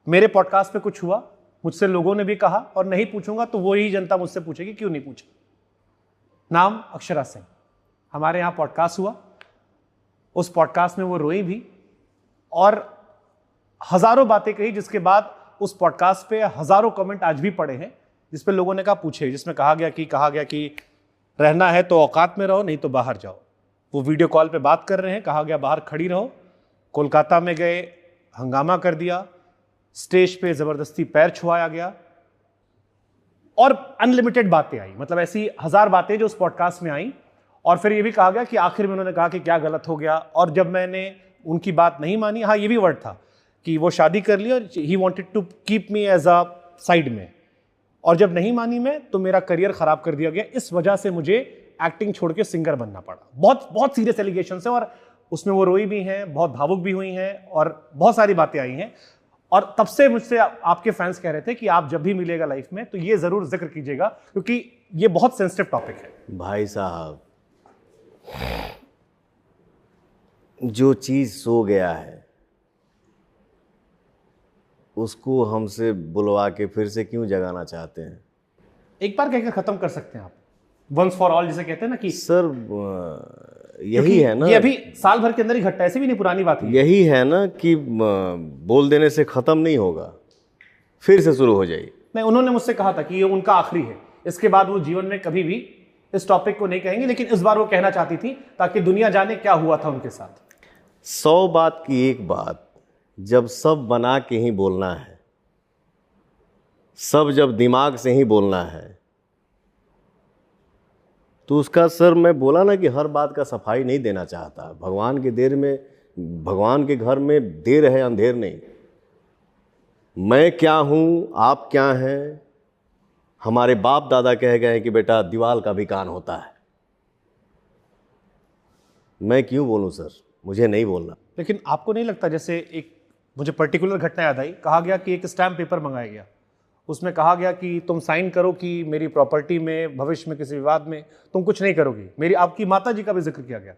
मेरे पॉडकास्ट पे कुछ हुआ, मुझसे लोगों ने भी कहा, और नहीं पूछूंगा तो वही जनता मुझसे पूछेगी क्यों नहीं पूछा। नाम अक्षरा सिंह। हमारे यहाँ पॉडकास्ट हुआ, उस पॉडकास्ट में वो रोई भी और हजारों बातें कही, जिसके बाद उस पॉडकास्ट पे हजारों कमेंट आज भी पड़े हैं जिस पे लोगों ने कहा पूछे, जिसमें कहा गया कि रहना है तो औकात में रहो, नहीं तो बाहर जाओ। वो वीडियो कॉल पे बात कर रहे हैं, कहा गया बाहर खड़ी रहो। कोलकाता में गए, हंगामा कर दिया, स्टेज पे जबरदस्ती पैर छुआया गया और अनलिमिटेड बातें आई, मतलब ऐसी 1000 बातें जो उस पॉडकास्ट में आई। और फिर ये भी कहा गया कि आखिर में उन्होंने कहा कि क्या गलत हो गया, और जब मैंने उनकी बात नहीं मानी, हाँ ये भी वर्ड था कि वो शादी कर ली और ही wanted to keep me as a side में, और जब नहीं मानी मैं तो मेरा करियर खराब कर दिया गया। इस वजह से मुझे एक्टिंग छोड़ के सिंगर बनना पड़ा। बहुत बहुत सीरियस एलिगेशंस हैं और उसमें वो रोई भी हैं, बहुत भावुक भी हुई हैं और बहुत सारी बातें आई हैं। और तब से मुझसे आपके फैंस कह रहे थे कि आप जब भी मिलेगा लाइफ में तो ये जरूर जिक्र कीजिएगा, क्योंकि ये बहुत सेंसिटिव टॉपिक है। भाई साहब, जो चीज सो गया है उसको हमसे बुलवा के फिर से क्यों जगाना चाहते हैं? एक बार कहकर खत्म कर सकते हैं आप, वंस फॉर ऑल जिसे कहते हैं ना कि सर यही है ना, ये अभी साल भर के अंदर ही घटना, ऐसी भी नहीं पुरानी बात है। यही है ना कि बोल देने से खत्म नहीं होगा, फिर से शुरू हो जाएगी। नहीं, उन्होंने मुझसे कहा था कि ये उनका आखिरी है, इसके बाद वो जीवन में कभी भी इस टॉपिक को नहीं कहेंगे, लेकिन इस बार वो कहना चाहती थी ताकि दुनिया जाने क्या हुआ था उनके साथ। 100 बात की एक बात, जब सब बना के ही बोलना है, सब जब दिमाग से ही बोलना है, तो उसका सर मैं बोला ना कि हर बात का सफाई नहीं देना चाहता। भगवान के देर में, भगवान के घर में देर है अंधेर नहीं। मैं क्या हूँ, आप क्या हैं, हमारे बाप दादा कह गए हैं कि बेटा दीवाल का भी कान होता है। मैं क्यों बोलूँ सर, मुझे नहीं बोलना। लेकिन आपको नहीं लगता, जैसे एक मुझे पर्टिकुलर घटना याद आई, कहा गया कि एक स्टैम्प पेपर मंगाया गया, उसमें कहा गया कि तुम साइन करो कि मेरी प्रॉपर्टी में भविष्य में किसी विवाद में तुम कुछ नहीं करोगी। मेरी आपकी माता जी का भी जिक्र किया गया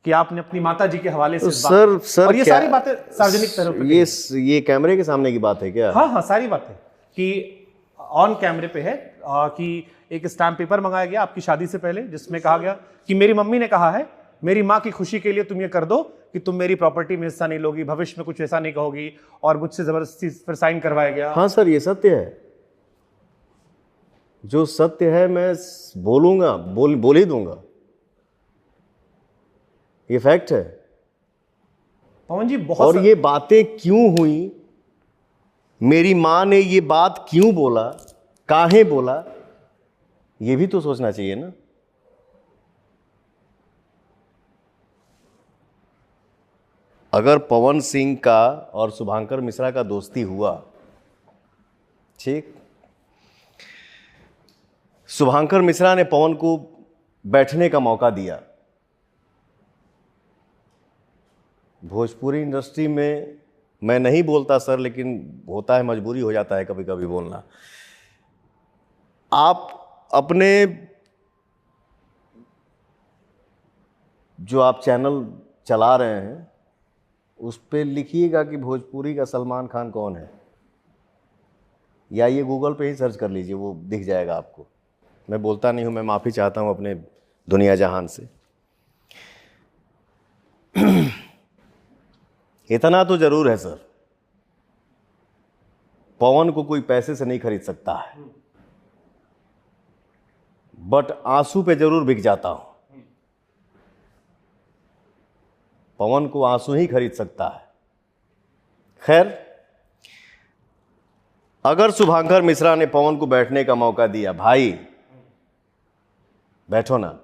कि आपने अपनी माता जी के हवाले से सर और ये सारी बातें सार्वजनिक तरह पे, ये कैमरे के सामने की बात है क्या? हाँ, सारी बातें कि ऑन कैमरे पे है कि एक स्टैम्प पेपर मंगाया गया आपकी शादी से पहले, जिसमें कहा गया कि मेरी मम्मी ने कहा है मेरी माँ की खुशी के लिए तुम ये कर दो कि तुम मेरी प्रॉपर्टी में हिस्सा नहीं लोगी, भविष्य में कुछ ऐसा नहीं कहोगी, और मुझसे जबरदस्ती फिर साइन करवाया गया। हाँ सर, ये सत्य है। जो सत्य है मैं बोलूंगा, बोल ही दूंगा, ये फैक्ट है। पवन जी, बहुत और ये बातें क्यों हुई, मेरी माँ ने ये बात क्यों बोला, काहे बोला, ये भी तो सोचना चाहिए ना। अगर पवन सिंह का और शुभांकर मिश्रा का दोस्ती हुआ, ठीक, शुभांकर मिश्रा ने पवन को बैठने का मौका दिया। भोजपुरी इंडस्ट्री में मैं नहीं बोलता सर, लेकिन होता है, मजबूरी हो जाता है कभी कभी बोलना। आप अपने जो आप चैनल चला रहे हैं उस पर लिखिएगा कि भोजपुरी का सलमान खान कौन है, या ये गूगल पे ही सर्च कर लीजिए, वो दिख जाएगा आपको। मैं बोलता नहीं हूँ, मैं माफ़ी चाहता हूँ अपने दुनिया जहान से। इतना तो जरूर है सर, पवन को कोई पैसे से नहीं खरीद सकता है, बट आंसू पे जरूर बिक जाता हूं। पवन को आंसू ही खरीद सकता है। खैर, अगर शुभांकर मिश्रा ने पवन को बैठने का मौका दिया, भाई बैठो ना,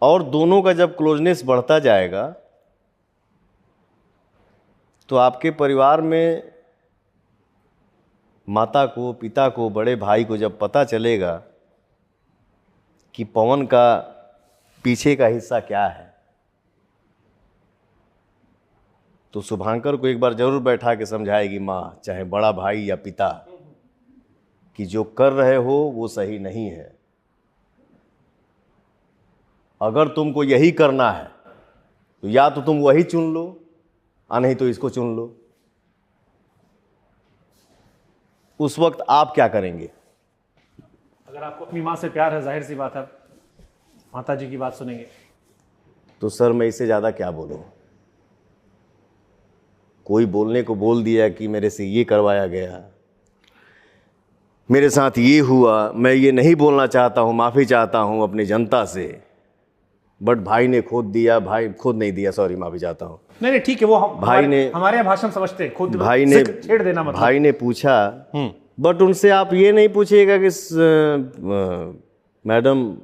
और दोनों का जब क्लोजनेस बढ़ता जाएगा तो आपके परिवार में माता को, पिता को, बड़े भाई को जब पता चलेगा कि पवन का पीछे का हिस्सा क्या है, तो शुभांकर को एक बार जरूर बैठा के समझाएगी माँ, चाहे बड़ा भाई या पिता, कि जो कर रहे हो वो सही नहीं है। अगर तुमको यही करना है तो या तो तुम वही चुन लो नहीं तो इसको चुन लो। उस वक्त आप क्या करेंगे? अगर आपको अपनी माँ से प्यार है, जाहिर सी बात है माता जी की बात सुनेंगे। तो सर मैं इससे ज़्यादा क्या बोलूँ? कोई बोलने को बोल दिया कि मेरे से ये करवाया गया, मेरे साथ ये हुआ, मैं ये नहीं बोलना चाहता हूँ, माफ़ी चाहता हूँ अपनी जनता से, बट भाई ने खुद दिया, भाई खुद नहीं दिया, सॉरी माफ़ी चाहता हूँ। नहीं ठीक है, वो भाई ने, हमारे यहाँ भाषण समझते हैं, खुद भाई ने छेड़ देना मतलब। भाई ने पूछा, बट उनसे आप ये नहीं पूछिएगा कि मैडम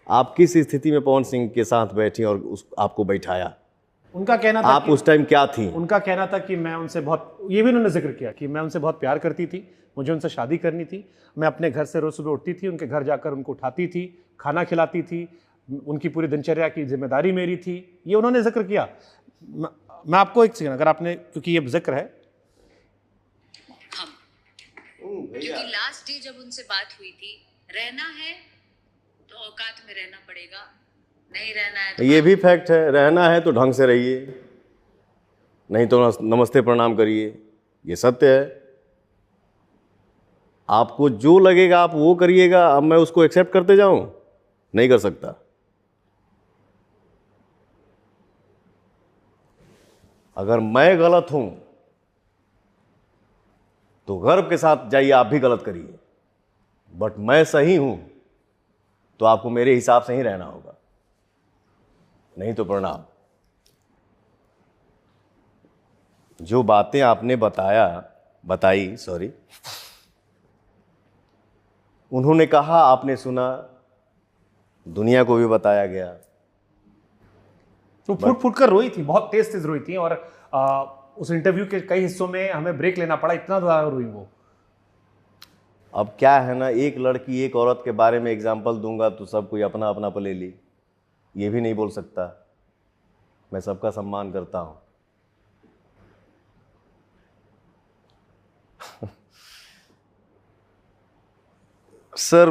आप किस स्थिति में पवन सिंह के साथ बैठी और आपको बैठाया। उनका कहना था आप उस टाइम क्या थी? उनका कहना था कि मैं उनसे बहुत, ये भी उन्होंने जिक्र किया कि मैं उनसे बहुत प्यार करती थी, मुझे उनसे शादी करनी थी, मैं अपने घर से रोज सुबह उठती थी, उनके घर जाकर उनको उठाती थी, खाना खिलाती थी, उनकी पूरी दिनचर्या की जिम्मेदारी मेरी थी, ये उन्होंने जिक्र किया। मैं आपको एक सेकंड, अगर आपने, क्योंकि ये जिक्र है, क्योंकि लास्ट डे जब उनसे बात हुई थी, रहना है तो औकात में रहना पड़ेगा, नहीं रहना है तो ये भी फैक्ट है, रहना है तो ढंग से रहिए, नहीं तो नमस्ते प्रणाम करिए, ये सत्य है। आपको जो लगेगा आप वो करिएगा। अब मैं उसको एक्सेप्ट करते जाऊं? नहीं कर सकता। अगर मैं गलत हूं तो गर्व के साथ जाइए, आप भी गलत करिए, बट मैं सही हूं तो आपको मेरे हिसाब से ही रहना होगा, नहीं तो प्रणाम। जो बातें आपने बताई, उन्होंने कहा, आपने सुना, दुनिया को भी बताया गया। तो फुट कर रोई थी, बहुत तेज रोई थी, और उस इंटरव्यू के कई हिस्सों में हमें ब्रेक लेना पड़ा, इतना ज़्यादा रोई वो। अब क्या है ना, एक लड़की एक औरत के बारे में एग्जाम्पल दूंगा तो सब कोई अपना अपना पे ले ली, ये भी नहीं बोल सकता। मैं सबका सम्मान करता हूं। सर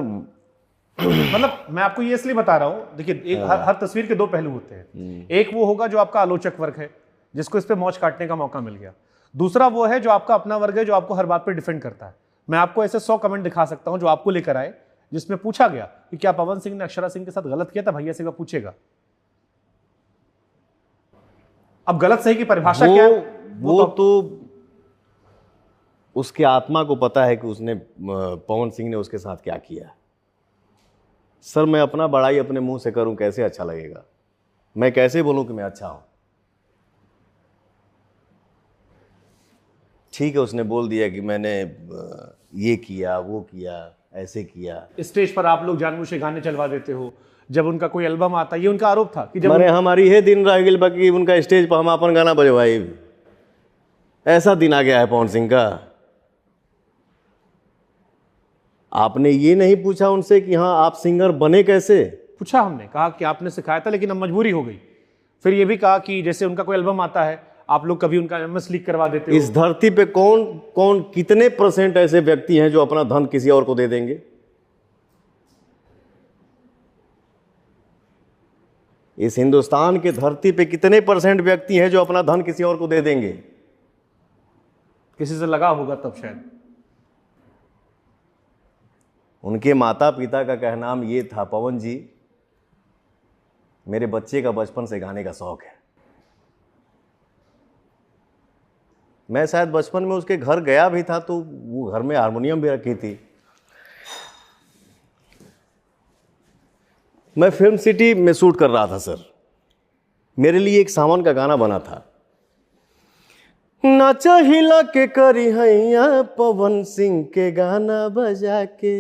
मतलब मैं आपको ये इसलिए बता रहा हूं, देखिए हर तस्वीर के दो पहलू होते हैं। एक वो होगा जो आपका आलोचक वर्ग है, जिसको इस पे मौज काटने का मौका मिल गया। दूसरा वो है जो आपका अपना वर्ग है, जो आपको हर बात पे डिफेंड करता है। मैं आपको ऐसे 100 कमेंट दिखा सकता हूं जो आपको लेकर आए, जिसमें पूछा गया कि क्या पवन सिंह ने अक्षरा सिंह के साथ गलत किया था, भैया से पूछेगा। अब गलत सही की परिभाषा क्या है, वो तो उसके आत्मा को पता है कि उसने, पवन सिंह ने उसके साथ क्या किया। सर मैं अपना बड़ाई अपने मुंह से करूं, कैसे अच्छा लगेगा? मैं कैसे बोलूं कि मैं अच्छा हूं? ठीक है, उसने बोल दिया कि मैंने ये किया, वो किया, ऐसे किया। स्टेज पर आप लोग जानबूझ के गाने चलवा देते हो, जब उनका कोई एल्बम आता, ये उनका आरोप था कि जब हमारी ये दिन रह गई बाकी उनका स्टेज पर हम अपन गाना बजवाए। ऐसा दिन आ गया है पवन सिंह का। आपने ये नहीं पूछा उनसे कि हाँ आप सिंगर बने कैसे? पूछा, हमने कहा कि आपने सिखाया था लेकिन अब मजबूरी हो गई। फिर ये भी कहा कि जैसे उनका कोई एल्बम आता है, आप लोग कभी उनका एमएस लीक करवा देते हो। इस धरती पे कौन कितने % ऐसे व्यक्ति हैं जो अपना धन किसी और को दे देंगे? इस हिंदुस्तान के धरती पे कितने % व्यक्ति हैं जो अपना धन किसी और को दे देंगे? किसी से लगा होगा तब शायद। उनके माता पिता का कहनाम ये था, पवन जी मेरे बच्चे का बचपन से गाने का शौक है। मैं शायद बचपन में उसके घर गया भी था तो वो घर में हारमोनियम भी रखी थी। मैं फिल्म सिटी में शूट कर रहा था सर, मेरे लिए एक सावन का गाना बना था, नाचा हिला के करी हैया पवन सिंह के गाना बजा के।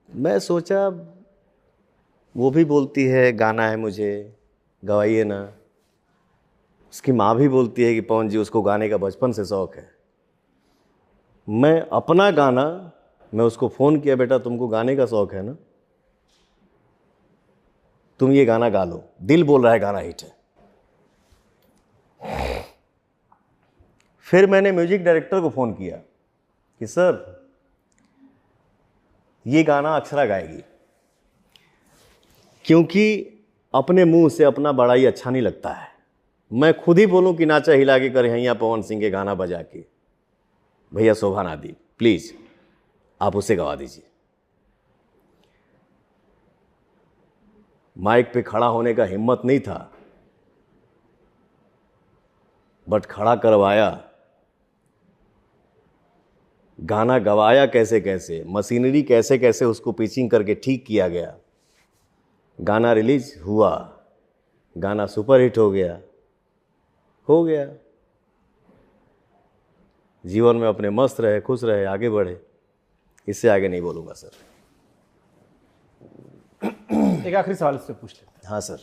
मैं सोचा वो भी बोलती है गाना है मुझे, गवाइए ना। उसकी माँ भी बोलती है कि पवन जी उसको गाने का बचपन से शौक है। मैं अपना गाना, मैं उसको फ़ोन किया, बेटा तुमको गाने का शौक है ना, तुम ये गाना गा लो, दिल बोल रहा है गाना हिट है। फिर मैंने म्यूजिक डायरेक्टर को फ़ोन किया कि सर ये गाना अक्षरा गाएगी, क्योंकि अपने मुंह से अपना बड़ाई अच्छा नहीं लगता है। मैं खुद ही बोलूं कि नाचा हिला के कर यहाँ पवन सिंह के गाना बजा के, भैया शोभा ना दी, प्लीज आप उसे गवा दीजिए। माइक पे खड़ा होने का हिम्मत नहीं था, बट खड़ा करवाया, गाना गवाया कैसे कैसे, मशीनरी कैसे कैसे उसको पिचिंग करके ठीक किया गया, गाना रिलीज हुआ, गाना सुपरहिट हो गया। जीवन में अपने मस्त रहे, खुश रहे, आगे बढ़े, इससे आगे नहीं बोलूँगा सर। एक आखिरी सवाल इससे पूछ लेते हैं। हाँ सर।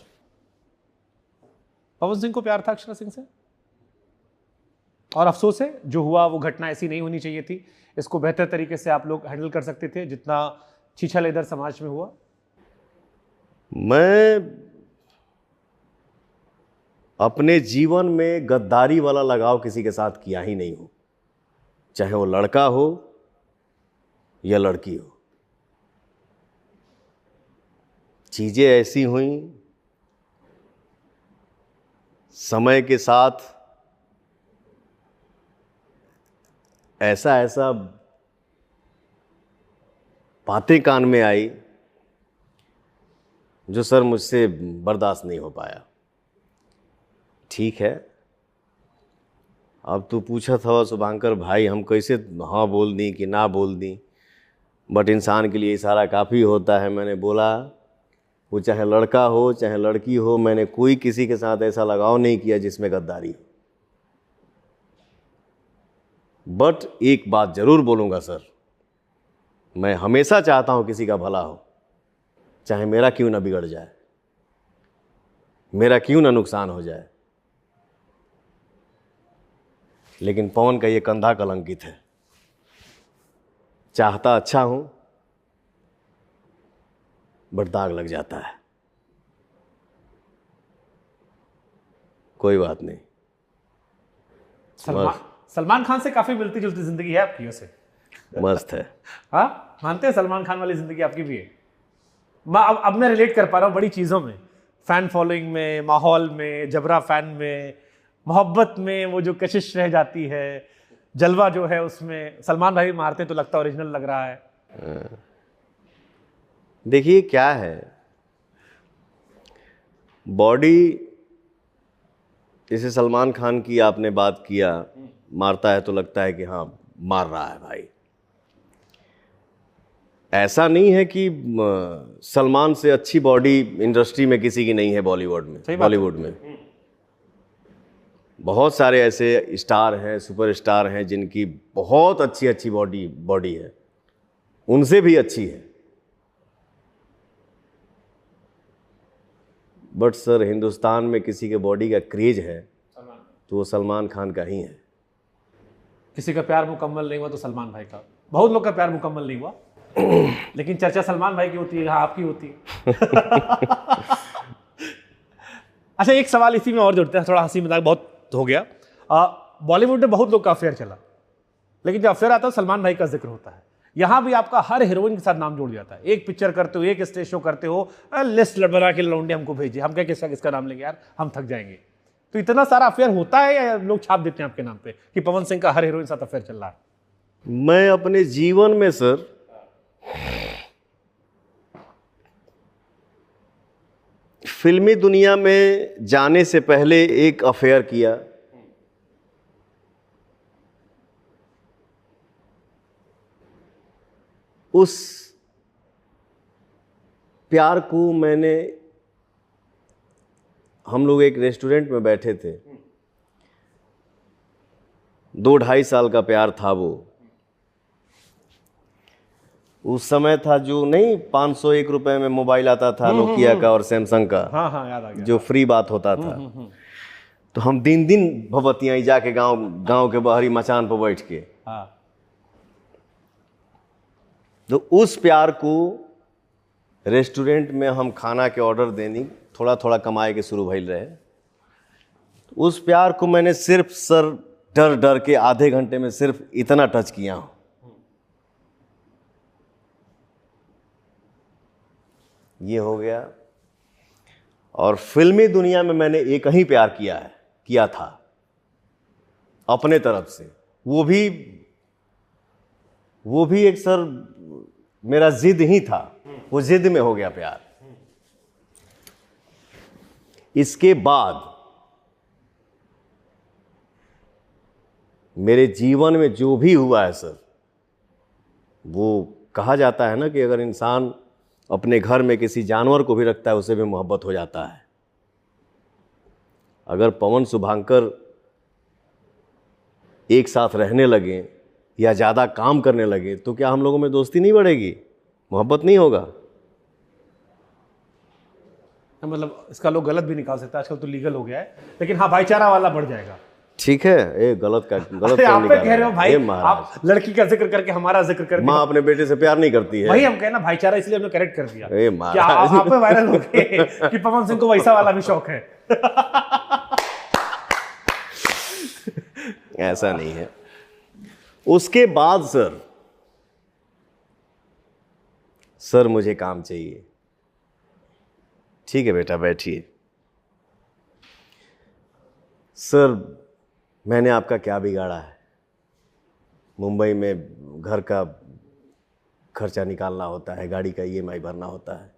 पवन सिंह को प्यार था अक्षरा सिंह से? और अफसोस है जो हुआ वो घटना ऐसी नहीं होनी चाहिए थी, इसको बेहतर तरीके से आप लोग हैंडल कर सकते थे जितना छीछल इधर समाज में हुआ। मैं अपने जीवन में गद्दारी वाला लगाव किसी के साथ किया ही नहीं हूं, चाहे वो लड़का हो या लड़की हो। चीजें ऐसी हुई, समय के साथ ऐसा बातें कान में आई जो सर मुझसे बर्दाश्त नहीं हो पाया। ठीक है, अब तू पूछा था शुभांकर भाई हम कैसे हाँ बोल दी कि ना बोल दी, बट इंसान के लिए इशारा काफ़ी होता है। मैंने बोला वो चाहे लड़का हो चाहे लड़की हो, मैंने कोई किसी के साथ ऐसा लगाव नहीं किया जिसमें गद्दारी हो। बट एक बात जरूर बोलूँगा सर, मैं हमेशा चाहता हूँ किसी का भला हो, चाहे मेरा क्यों ना बिगड़ जाए, मेरा क्यों ना नुकसान हो जाए। लेकिन पवन का ये कंधा कलंकित है। चाहता अच्छा हूं बट दाग लग जाता है। कोई बात नहीं। सलमान खान से काफी मिलती जुलती जिंदगी है आपकी वैसे। मस्त है। हाँ, मानते हैं सलमान खान वाली जिंदगी आपकी भी है? अब मैं रिलेट कर पा रहा हूँ बड़ी चीज़ों में, फैन फॉलोइंग में, माहौल में, जबरा फैन में, मोहब्बत में वो जो कशिश रह जाती है, जलवा जो है उसमें। सलमान भाई मारते तो लगता ओरिजिनल लग रहा है। देखिए क्या है, बॉडी, जैसे सलमान खान की आपने बात किया, मारता है तो लगता है कि हाँ मार रहा है भाई। ऐसा नहीं है कि सलमान से अच्छी बॉडी इंडस्ट्री में किसी की नहीं है बॉलीवुड में। बॉलीवुड में बहुत सारे ऐसे स्टार हैं, सुपरस्टार हैं जिनकी बहुत अच्छी बॉडी है, उनसे भी अच्छी है। बट सर हिंदुस्तान में किसी के बॉडी का क्रेज है तो वो सलमान खान का ही है। किसी का प्यार मुकम्मल नहीं हुआ तो सलमान भाई का। बहुत लोग का प्यार मुकम्मल नहीं हुआ लेकिन चर्चा सलमान भाई की होती है, हाँ आपकी होती है। अच्छा, एक सवाल इसी में और जोड़ते हैं, थोड़ा हंसी मजाक बहुत हो गया। बॉलीवुड में बहुत लोग का अफेयर चला, लेकिन जब अफेयर आता है सलमान भाई का जिक्र होता है। यहां भी आपका हर हीरोइन के साथ नाम जोड़ जाता है। एक पिक्चर करते हो, एक स्टेज शो करते हो, लिस्ट बना के लौंडे हमको भेजिए, हम क्या किसका नाम लेंगे यार, हम थक जाएंगे। तो इतना सारा अफेयर होता है या लोग छाप देते हैं आपके नाम पे कि पवन सिंह का हर हीरोइन के साथ अफेयर चल रहा है? मैं अपने जीवन में सर फिल्मी दुनिया में जाने से पहले एक अफेयर किया। उस प्यार को मैंने, हम लोग एक रेस्टोरेंट में बैठे थे, 2-2.5 साल का प्यार था वो। उस समय था जो नहीं 501 रुपए में मोबाइल आता था नोकिया का और सैमसंग का, हाँ याद आ गया, जो फ्री बात होता था। तो हम दिन दिन भगवतियाँ जाके गांव के बाहरी मचान पर बैठ के, हाँ। तो उस प्यार को रेस्टोरेंट में हम खाना के ऑर्डर देनी, थोड़ा थोड़ा कमाए के शुरू भइल रहे। उस प्यार को मैंने सिर्फ सर डर डर के आधे घंटे में सिर्फ इतना टच किया हूं। ये हो गया। और फिल्मी दुनिया में मैंने एक ही प्यार किया था अपने तरफ से, वो भी एक सर मेरा जिद ही था, वो जिद में हो गया प्यार। इसके बाद मेरे जीवन में जो भी हुआ है सर, वो कहा जाता है ना कि अगर इंसान अपने घर में किसी जानवर को भी रखता है उसे भी मोहब्बत हो जाता है। अगर पवन शुभांकर एक साथ रहने लगे या ज़्यादा काम करने लगे तो क्या हम लोगों में दोस्ती नहीं बढ़ेगी, मोहब्बत नहीं होगा? मतलब इसका लोग गलत भी निकाल सकते हैं, आजकल तो लीगल हो गया है, लेकिन हाँ भाईचारा वाला बढ़ जाएगा। ठीक है, ये गलत अरे आप पे कह रहे हो भाई, आप लड़की का जिक्र करके हमारा जिक्र करके। माँ अपने बेटे से प्यार नहीं करती है, वही हम कहना भाईचारा, इसलिए हमने करेक्ट कर दिया। क्या आप पे वायरल हो गए कि पवन सिंह को वैसा वाला भी शौक है। ऐसा नहीं है। उसके बाद सर मुझे काम चाहिए। ठीक है बेटा बैठिए। सर मैंने आपका क्या बिगाड़ा है? मुंबई में घर का खर्चा निकालना होता है, गाड़ी का EMI भरना होता है,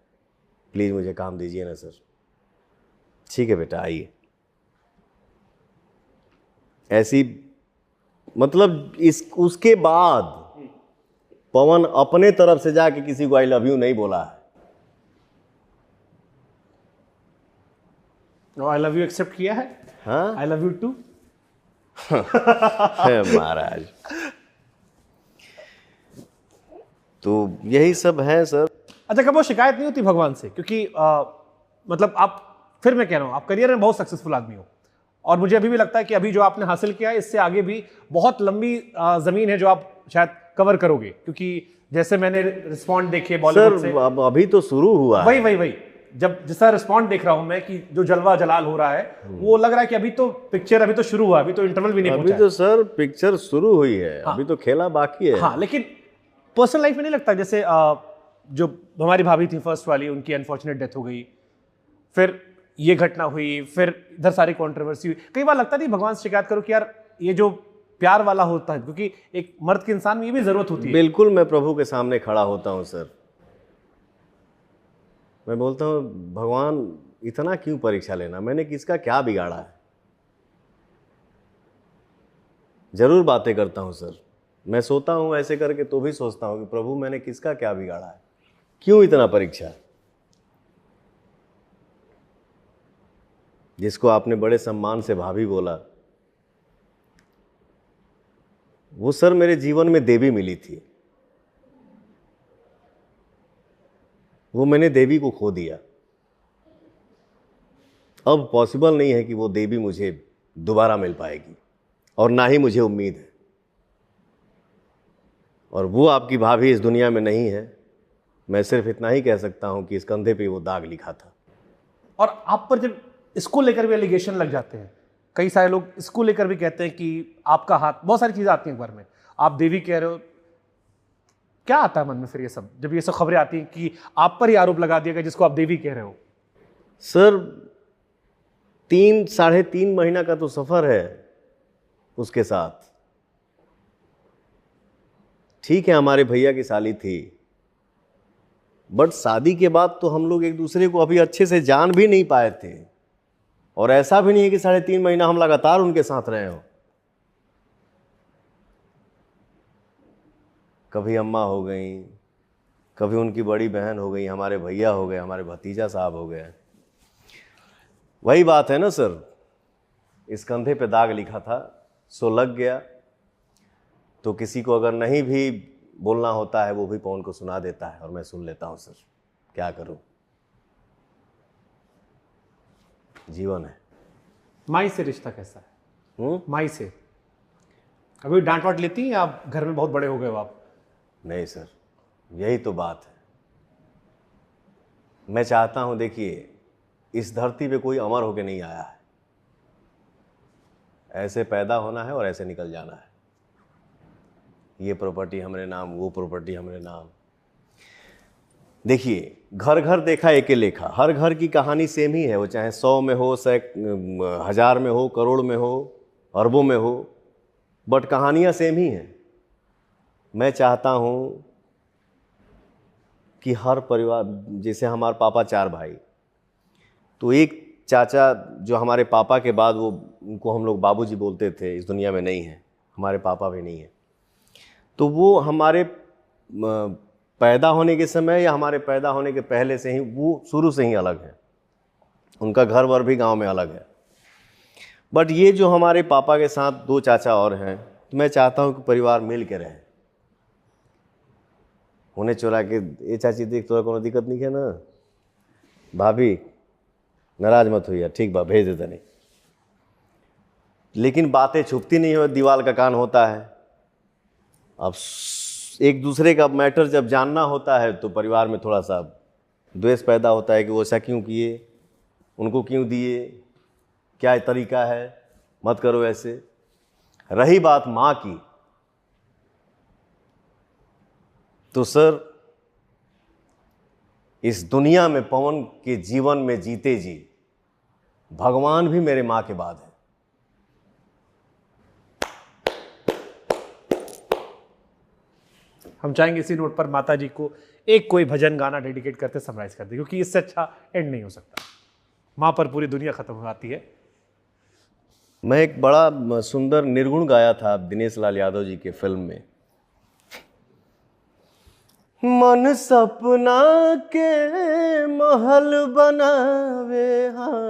प्लीज़ मुझे काम दीजिए ना सर। ठीक है बेटा आइए। ऐसी मतलब उसके बाद पवन अपने तरफ से जाके किसी को आई लव यू नहीं बोला है। आई लव यू एक्सेप्ट किया है? हाँ, आई लव यू टू। महाराज तो यही सब है सर। अच्छा, कब वो शिकायत नहीं होती भगवान से? क्योंकि मतलब फिर मैं कह रहा हूं, आप करियर में बहुत सक्सेसफुल आदमी हो, और मुझे अभी भी लगता है कि अभी जो आपने हासिल किया है इससे आगे भी बहुत लंबी जमीन है जो आप शायद कवर करोगे, क्योंकि जैसे मैंने रिस्पॉन्ड देखे बॉलीवुड से। अब अभी तो शुरू हुआ है। वही जब जैसा रिस्पॉन्ड देख रहा हूं मैं कि जो जलवा जलाल हो रहा है, वो लग रहा है कि अभी तो पिक्चर अभी तो शुरू हुआ, अभी तो इंटरवल भी नहीं पहुंचा। अभी तो सर पिक्चर शुरू हुई है। हाँ, अभी तो खेला बाकी है। हाँ, लेकिन पर्सनल लाइफ में नहीं लगता जैसे जो हमारी भाभी थी फर्स्ट वाली, उनकी अनफॉर्चुनेट डेथ हो गई, फिर ये घटना हुई, फिर इधर सारी कंट्रोवर्सी हुई, कई बार लगता नहीं भगवान से शिकायत करो कि यार ये जो प्यार वाला होता है, क्योंकि एक मर्द के इंसान में ये भी जरूरत होती है। बिल्कुल, मैं प्रभु के सामने खड़ा होता हूं सर, मैं बोलता हूं भगवान इतना क्यों परीक्षा लेना, मैंने किसका क्या बिगाड़ा है? जरूर बातें करता हूं सर, मैं सोता हूं ऐसे करके तो भी सोचता हूं कि प्रभु मैंने किसका क्या बिगाड़ा है, क्यों इतना परीक्षा? जिसको आपने बड़े सम्मान से भाभी बोला, वो सर मेरे जीवन में देवी मिली थी, वो मैंने देवी को खो दिया। अब पॉसिबल नहीं है कि वो देवी मुझे दोबारा मिल पाएगी, और ना ही मुझे उम्मीद है। और वो आपकी भाभी इस दुनिया में नहीं है। मैं सिर्फ इतना ही कह सकता हूं कि इस कंधे पे वो दाग लिखा था। और आप पर जब इसको लेकर भी एलिगेशन लग जाते हैं, कई सारे लोग इसको लेकर भी कहते हैं कि आपका हाथ, बहुत सारी चीजें आती हैं एक बार में, आप देवी कह रहे हो, क्या आता है मन में फिर ये सब, जब ये सब खबरें आती हैं कि आप पर ही आरोप लगा दिया गया जिसको आप देवी कह रहे हो? सर 3-3.5 महीना का तो सफर है उसके साथ। ठीक है हमारे भैया की साली थी, बट शादी के बाद तो हम लोग एक दूसरे को अभी अच्छे से जान भी नहीं पाए थे, और ऐसा भी नहीं है कि 3.5 महीना हम लगातार उनके साथ रहे हो। कभी अम्मा हो गई, कभी उनकी बड़ी बहन हो गई, हमारे भैया हो गए, हमारे भतीजा साहब हो गए। वही बात है ना सर, इस कंधे पे दाग लिखा था सो लग गया। तो किसी को अगर नहीं भी बोलना होता है वो भी पवन को सुना देता है, और मैं सुन लेता हूं सर, क्या करूं, जीवन है। माई से रिश्ता कैसा है? माई से कभी डांट वाट लेती हैं? आप घर में बहुत बड़े हो गए हो आप। नहीं सर, यही तो बात है। मैं चाहता हूं, देखिए इस धरती पे कोई अमर होके नहीं आया है, ऐसे पैदा होना है और ऐसे निकल जाना है। ये प्रॉपर्टी हमारे नाम, वो प्रॉपर्टी हमारे नाम। देखिए, घर घर देखा एके लेखा, हर घर की कहानी सेम ही है, वो चाहे 100 में हो, 1000 में हो, करोड़ में हो, अरबों में हो, बट कहानियाँ सेम ही हैं। मैं चाहता हूँ कि हर परिवार, जैसे हमारे पापा 4 भाई, तो एक चाचा जो हमारे पापा के बाद, वो उनको हम लोग बाबूजी बोलते थे, इस दुनिया में नहीं है, हमारे पापा भी नहीं है, तो वो हमारे पैदा होने के समय या हमारे पैदा होने के पहले से ही, वो शुरू से ही अलग है, उनका घर वर भी गांव में अलग है। बट ये जो हमारे पापा के साथ 2 चाचा और हैं, तो मैं चाहता हूँ कि परिवार मिल के रहे। उन्हें चुरा के, ये चाची देख तोरा कोनो दिक्कत नहीं है ना, भाभी नाराज मत हुई, ठीक बा, भेज देता नहीं, लेकिन बातें छुपती नहीं हो, दीवार का कान होता है। अब एक दूसरे का मैटर जब जानना होता है तो परिवार में थोड़ा सा द्वेष पैदा होता है कि वो ऐसा क्यों किए, उनको क्यों दिए, क्या तरीका है, मत करो ऐसे। रही बात माँ की, तो सर इस दुनिया में पवन के जीवन में जीते जी भगवान भी मेरे माँ के बाद है। हम चाहेंगे इसी नोट पर माता जी को एक कोई भजन गाना डेडिकेट करते समराइज कर दे, क्योंकि इससे अच्छा एंड नहीं हो सकता। माँ पर पूरी दुनिया खत्म हो जाती है। मैं एक बड़ा सुंदर निर्गुण गाया था दिनेश लाल यादव जी के फिल्म में। मन सपना के महल बनावे, हाँ,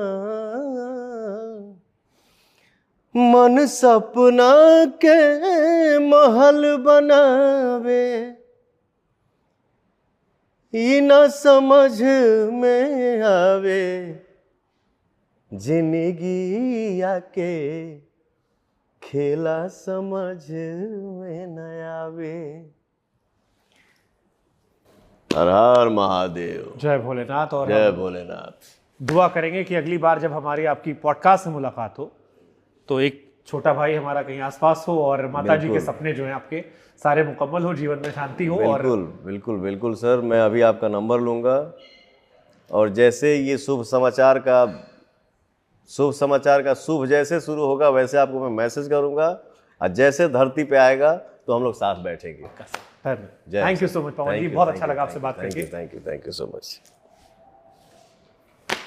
मन सपना के महल बनावे, ई न समझ में आवे, जिंदगी आके खेला समझ में न आवे। हर हर महादेव, जय भोलेनाथ। और जय भोलेनाथ। दुआ करेंगे कि अगली बार जब हमारी आपकी पॉडकास्ट में मुलाकात हो तो एक छोटा भाई हमारा कहीं आसपास हो और माता जी के सपने जो हैं आपके सारे मुकम्मल हो, जीवन में शांति हो। बिल्कुल, और बिल्कुल बिल्कुल सर, मैं अभी आपका नंबर लूँगा और जैसे ये शुभ समाचार का शुभ जैसे शुरू होगा वैसे आपको मैं मैसेज करूँगा, और जैसे धरती पे आएगा तो हम लोग साथ बैठेंगे। थैंक यू सो मच पवन जी, बहुत अच्छा लगा आपसे बात करके। Thank you so much.